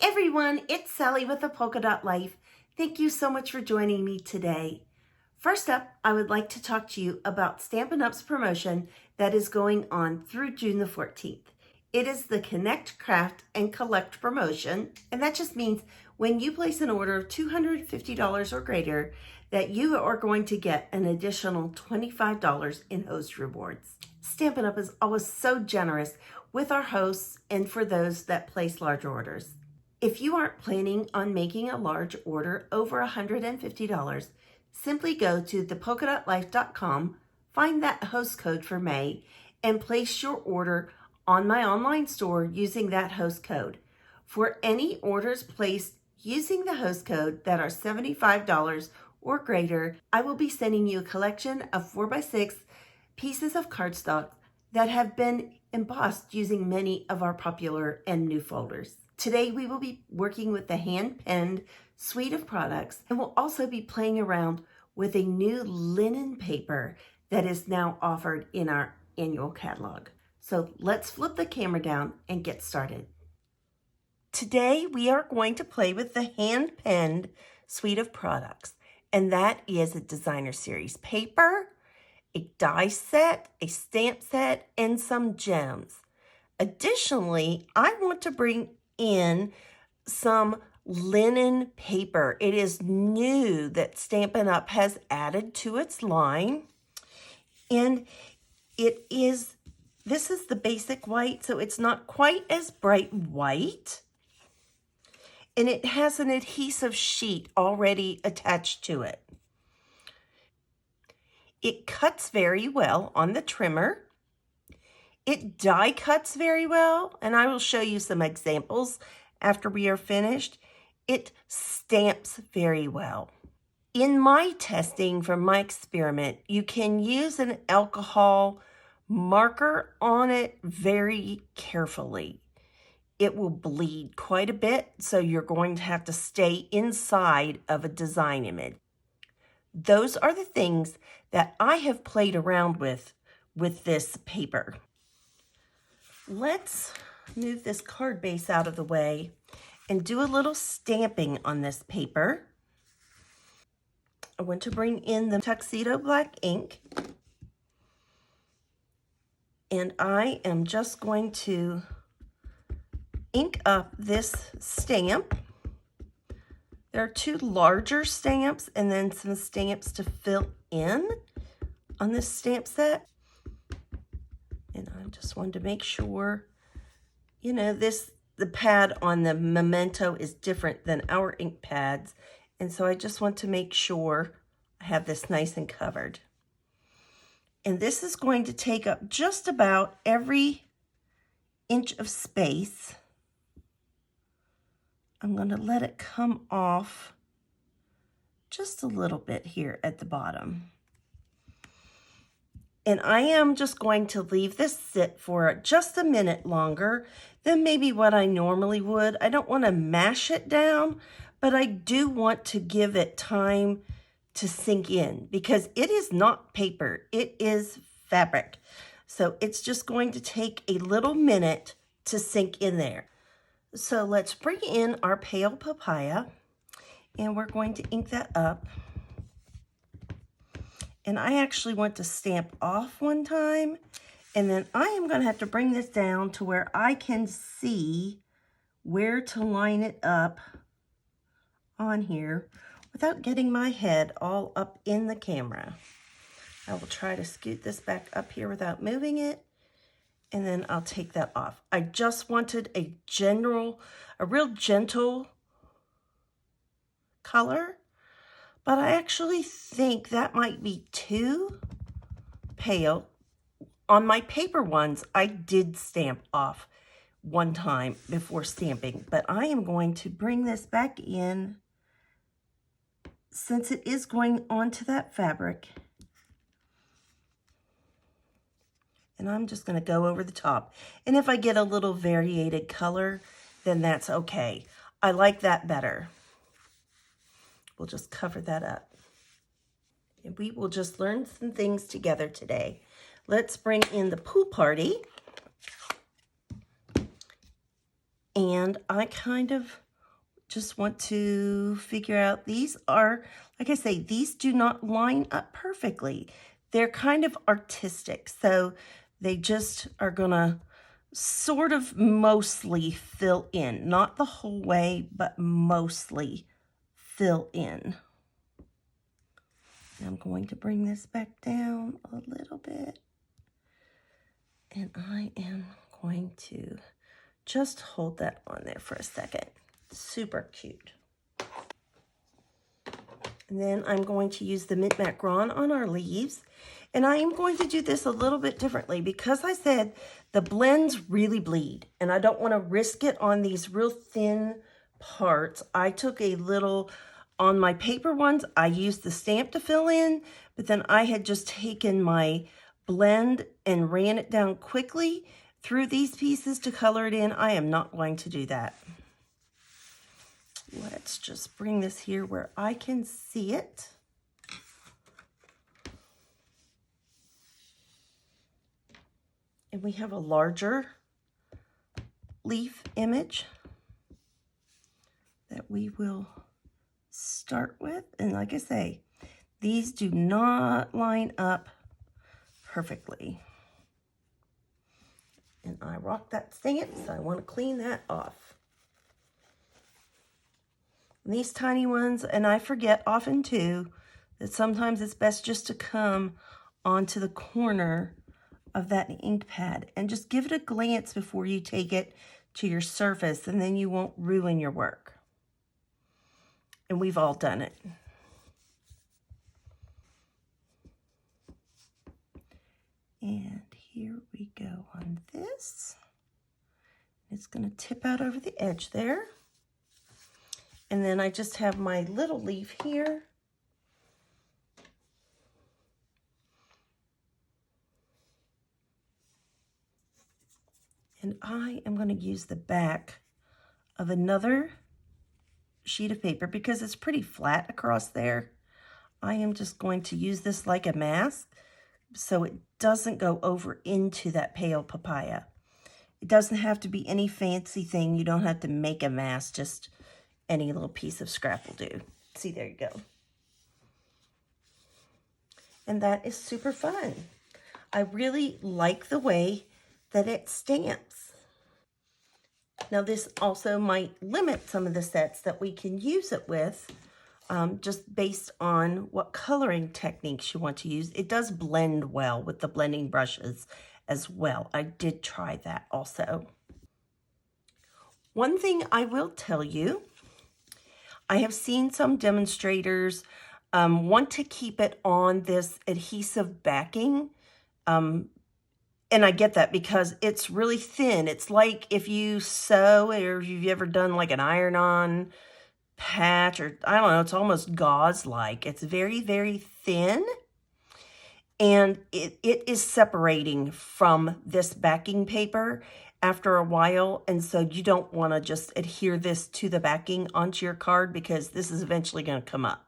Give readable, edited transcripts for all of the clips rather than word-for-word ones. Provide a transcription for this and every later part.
Everyone, it's Sally with the Polka Dot Life. Thank you so much for joining me today. First up, I would like to talk to you about Stampin' Up's promotion that is going on through June the 14th. It is the Connect, Craft, and Collect promotion, and that just means when you place an order of $250 or greater, that you are going to get an additional $25 in host rewards. Stampin' Up is always so generous with our hosts and for those that place large orders. If you aren't planning on making a large order over $150, simply go to thepolkadotlife.com, find that host code for May, and place your order on my online store using that host code. For any orders placed using the host code that are $75 or greater, I will be sending you a collection of 4x6 pieces of cardstock that have been embossed using many of our popular and new folders. Today we will be working with the hand-penned suite of products, and we'll also be playing around with a new linen paper that is now offered in our annual catalog. So let's flip the camera down and get started. Today we are going to play with the hand-penned suite of products, and that is a designer series paper, a die set, a stamp set, and some gems. Additionally, I want to bring in some linen paper. It is new that Stampin' Up has added to its line. And this is the basic white, so it's not quite as bright white. And it has an adhesive sheet already attached to it. It cuts very well on the trimmer. It die cuts very well, and I will show you some examples after we are finished. It stamps very well. In my testing from my experiment, you can use an alcohol marker on it very carefully. It will bleed quite a bit, so you're going to have to stay inside of a design image. Those are the things that I have played around with this paper. Let's move this card base out of the way and do a little stamping on this paper. I want to bring in the tuxedo black ink, and I am just going to ink up this stamp. There are two larger stamps and then some stamps to fill in on this stamp set. And I just wanted to make sure, you know, the pad on the Memento is different than our ink pads. And so I just want to make sure I have this nice and covered. And this is going to take up just about every inch of space. I'm going to let it come off just a little bit here at the bottom. And I am just going to leave this sit for just a minute longer than maybe what I normally would. I don't want to mash it down, but I do want to give it time to sink in because it is not paper, it is fabric. So it's just going to take a little minute to sink in there. So let's bring in our pale papaya, and we're going to ink that up. And I actually want to stamp off one time, and then I am going to have to bring this down to where I can see where to line it up on here without getting my head all up in the camera. I will try to scoot this back up here without moving it, and then I'll take that off. I just wanted a real gentle color. But I actually think that might be too pale. On my paper ones, I did stamp off one time before stamping, but I am going to bring this back in since it is going onto that fabric. And I'm just going to go over the top. And if I get a little variated color, then that's okay. I like that better. We'll just cover that up. And we will just learn some things together today. Let's bring in the pool party. And I kind of just want to figure out, these are, like I say, these do not line up perfectly. They're kind of artistic, so they just are gonna sort of mostly fill in, not the whole way, but mostly fill in. I'm going to bring this back down a little bit, and I am going to just hold that on there for a second. Super cute. And then I'm going to use the Mint Macaron on our leaves. And I am going to do this a little bit differently because I said the blends really bleed. And I don't want to risk it on these real thin parts. I took a little, on my paper ones, I used the stamp to fill in. But then I had just taken my blend and ran it down quickly through these pieces to color it in. I am not going to do that. Let's just bring this here where I can see it. And we have a larger leaf image that we will start with. And like I say, these do not line up perfectly. And I rocked that stamp, so I want to clean that off. And these tiny ones, and I forget often too, that sometimes it's best just to come onto the corner of that ink pad and just give it a glance before you take it to your surface, and then you won't ruin your work. And we've all done it. And here we go on this. It's going to tip out over the edge there. And then I just have my little leaf here. And I am going to use the back of another sheet of paper because it's pretty flat across there. I am just going to use this like a mask so it doesn't go over into that pale papaya. It doesn't have to be any fancy thing. You don't have to make a mask, just any little piece of scrap will do. See, there you go. And that is super fun. I really like the way that it stamps. Now this also might limit some of the sets that we can use it with, just based on what coloring techniques you want to use. It does blend well with the blending brushes as well. I did try that also. One thing I will tell you, I have seen some demonstrators want to keep it on this adhesive backing. And I get that because it's really thin. It's like if you sew, or if you've ever done like an iron-on patch, or I don't know, it's almost gauze-like. It's very, very thin. And it is separating from this backing paper after a while. And so you don't want to just adhere this to the backing onto your card because this is eventually going to come up.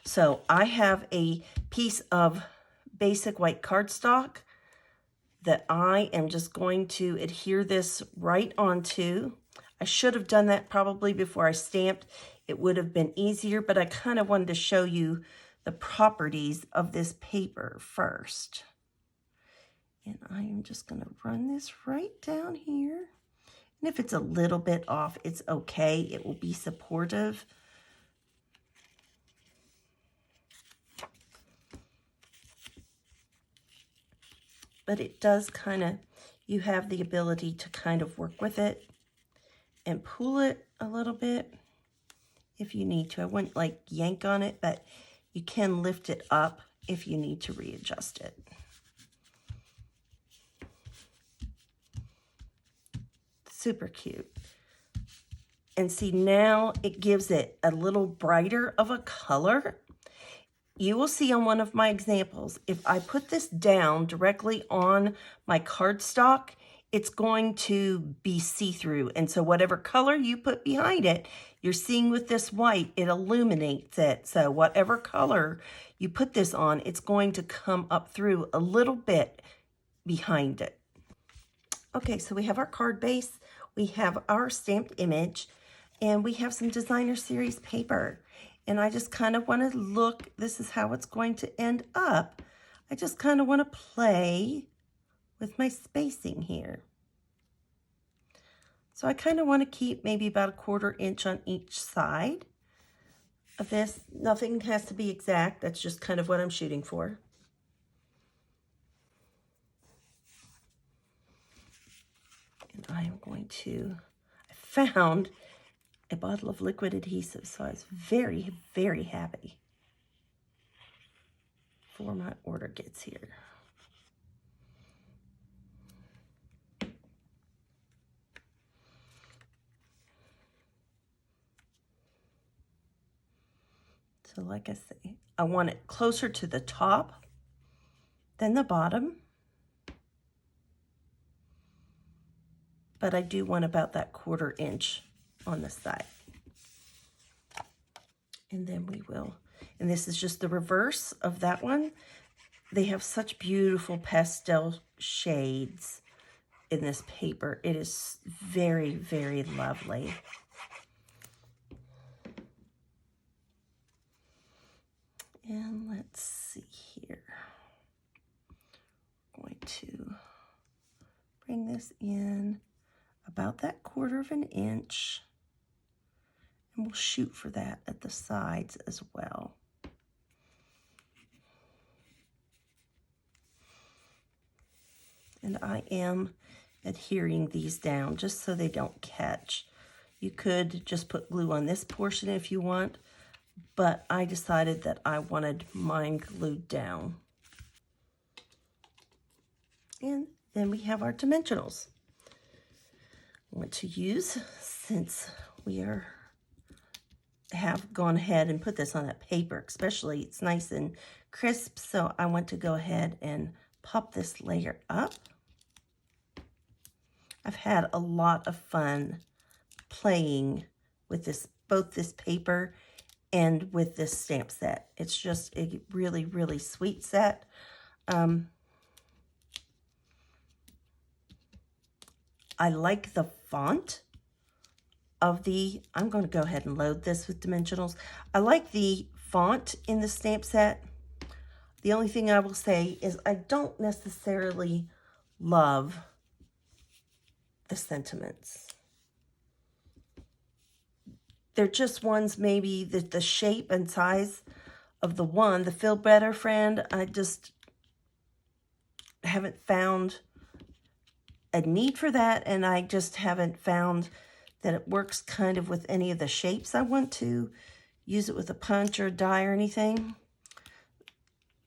So I have a piece of basic white cardstock that I am just going to adhere this right onto. I should have done that probably before I stamped. It would have been easier, but I kind of wanted to show you the properties of this paper first. And I am just going to run this right down here. And if it's a little bit off, it's okay. It will be supportive. But it does kind of, you have the ability to kind of work with it and pull it a little bit if you need to. I wouldn't like yank on it, but you can lift it up if you need to readjust it. Super cute. And see, now it gives it a little brighter of a color. You will see on one of my examples, if I put this down directly on my cardstock, it's going to be see-through. And so whatever color you put behind it, you're seeing with this white, it illuminates it. So whatever color you put this on, it's going to come up through a little bit behind it. Okay, so we have our card base, we have our stamped image, And we have some designer series paper. And I just kind of want to look, this is how it's going to end up. I just kind of want to play with my spacing here. So I kind of want to keep maybe about a 1/4 inch on each side of this. Nothing has to be exact. That's just kind of what I'm shooting for. And I am going to, I found a bottle of liquid adhesive, so I was very, very happy before my order gets here. So like I say, I want it closer to the top than the bottom, but I do want about that 1/4 inch on the side. And then we will, and this is just the reverse of that one. They have such beautiful pastel shades in this paper. It is very, very lovely. And let's see here. I'm going to bring this in about that 1/4 inch. And we'll shoot for that at the sides as well. And I am adhering these down just so they don't catch. You could just put glue on this portion if you want, but I decided that I wanted mine glued down. And then we have our dimensionals. I want to use, since we have gone ahead and put this on that paper, especially it's nice and crisp, so I want to go ahead and pop this layer up. I've had a lot of fun playing with this, both this paper and with this stamp set. It's just a really, really sweet set. I like the font of the, I'm going to go ahead and load this with dimensionals. I like the font in the stamp set. The only thing I will say is I don't necessarily love the sentiments. They're just ones, maybe the shape and size of the one, the Feel Better Friend, I just haven't found a need for that, and I just haven't found that it works kind of with any of the shapes I want to use it with a punch or a die or anything.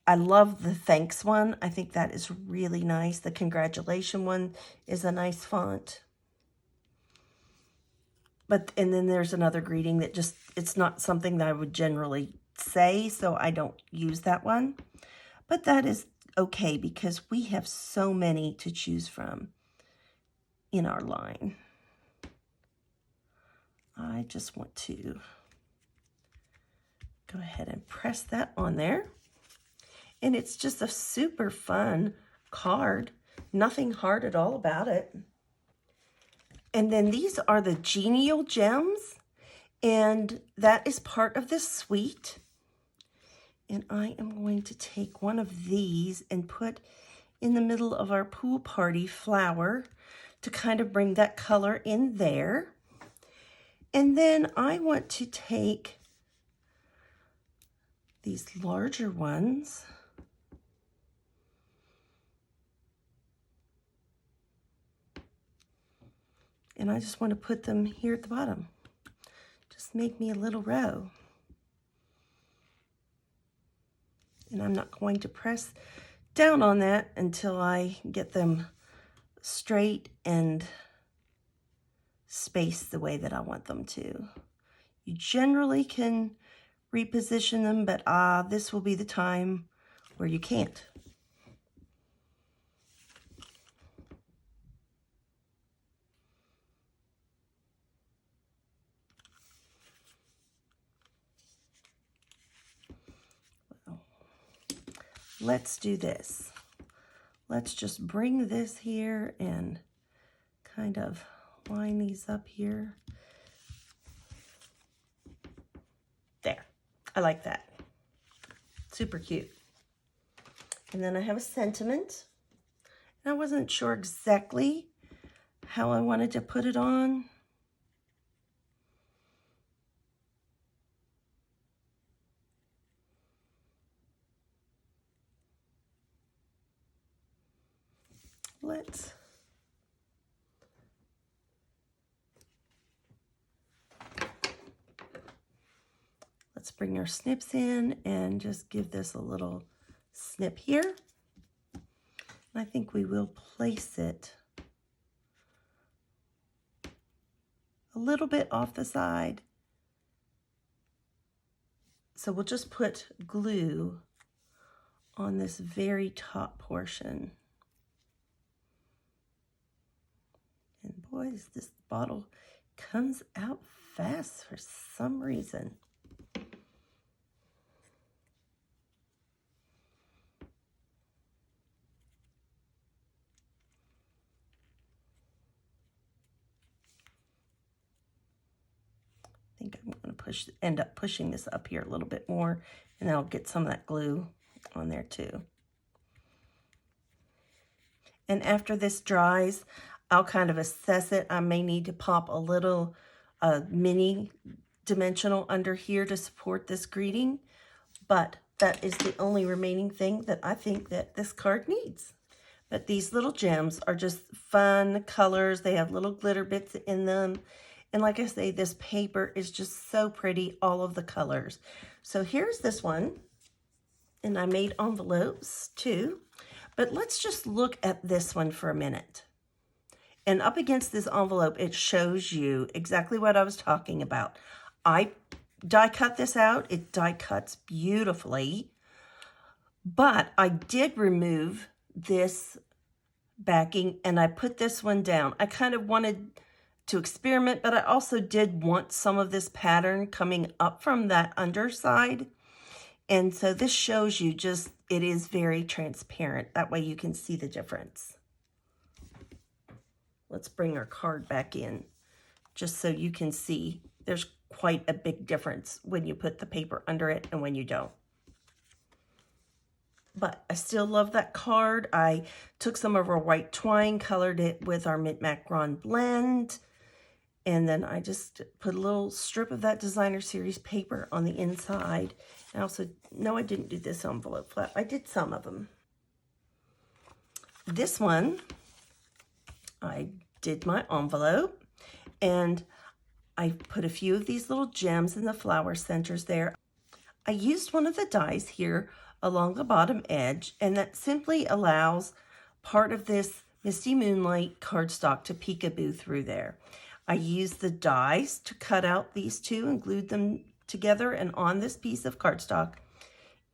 I love the thanks one. I think that is really nice. The congratulation one is a nice font. And then there's another greeting that just, it's not something that I would generally say, so I don't use that one. But that is okay because we have so many to choose from in our line. I just want to go ahead and press that on there. And it's just a super fun card. Nothing hard at all about it. And then these are the Genial Gems, and that is part of this suite. And I am going to take one of these and put in the middle of our pool party flower to kind of bring that color in there. And then I want to take these larger ones and I just want to put them here at the bottom. Just make me a little row. And I'm not going to press down on that until I get them straight and spaced the way that I want them to. You generally can reposition them, but this will be the time where you can't. Let's do this. Let's just bring this here and kind of line these up here. I like that. Super cute. And then I have a sentiment. And I wasn't sure exactly how I wanted to put it on. Let's bring our snips in and just give this a little snip here. I think we will place it a little bit off the side. So we'll just put glue on this very top portion. And boys, this bottle comes out fast for some reason. I think I'm going to end up pushing this up here a little bit more, and I'll get some of that glue on there too. And after this dries, I'll kind of assess it. I may need to pop a little mini dimensional under here to support this greeting, but that is the only remaining thing that I think that this card needs. But these little gems are just fun colors. They have little glitter bits in them. And like I say, this paper is just so pretty, all of the colors. So here's this one. And I made envelopes too. But let's just look at this one for a minute. And up against this envelope, it shows you exactly what I was talking about. I die cut this out. It die cuts beautifully. But I did remove this backing and I put this one down. I kind of wanted to experiment, but I also did want some of this pattern coming up from that underside. And so this shows you just, it is very transparent. That way you can see the difference. Let's bring our card back in just so you can see there's quite a big difference when you put the paper under it and when you don't. But I still love that card. I took some of our white twine, colored it with our Mint Macaron blend. And then I just put a little strip of that Designer Series paper on the inside. And also, no, I didn't do this envelope flap. I did some of them. This one, I did my envelope. And I put a few of these little gems in the flower centers there. I used one of the dies here along the bottom edge. And that simply allows part of this Misty Moonlight cardstock to peekaboo through there. I used the dies to cut out these two and glued them together and on this piece of cardstock.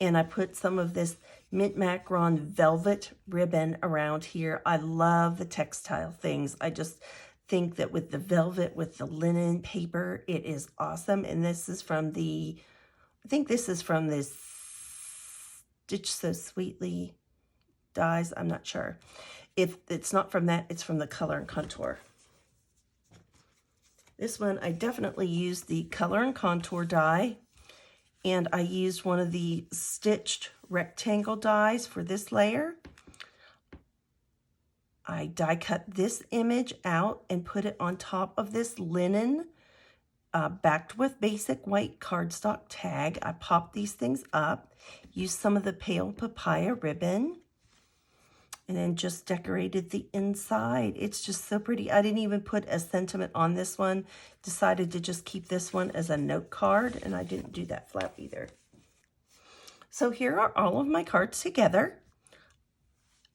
And I put some of this Mint Macaron velvet ribbon around here. I love the textile things. I just think that with the velvet, with the linen paper, it is awesome. And this is from the, I think this is from this Stitch So Sweetly dies. I'm not sure. If it's not from that, it's from the Color and Contour. This one, I definitely used the Color and Contour die, and I used one of the stitched rectangle dies for this layer. I die cut this image out and put it on top of this linen, backed with basic white cardstock tag. I popped these things up, used some of the pale papaya ribbon, and then just decorated the inside. It's just so pretty. I didn't even put a sentiment on this one. Decided to just keep this one as a note card, and I didn't do that flap either. So here are all of my cards together.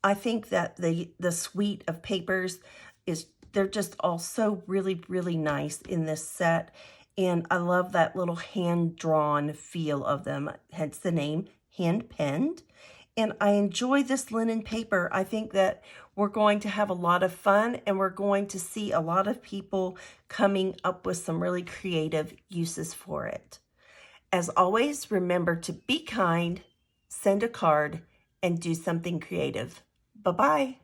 I think that the suite of papers they're just all so really, really nice in this set. And I love that little hand-drawn feel of them, hence the name hand-penned. And I enjoy this linen paper. I think that we're going to have a lot of fun and we're going to see a lot of people coming up with some really creative uses for it. As always, remember to be kind, send a card, and do something creative. Bye-bye.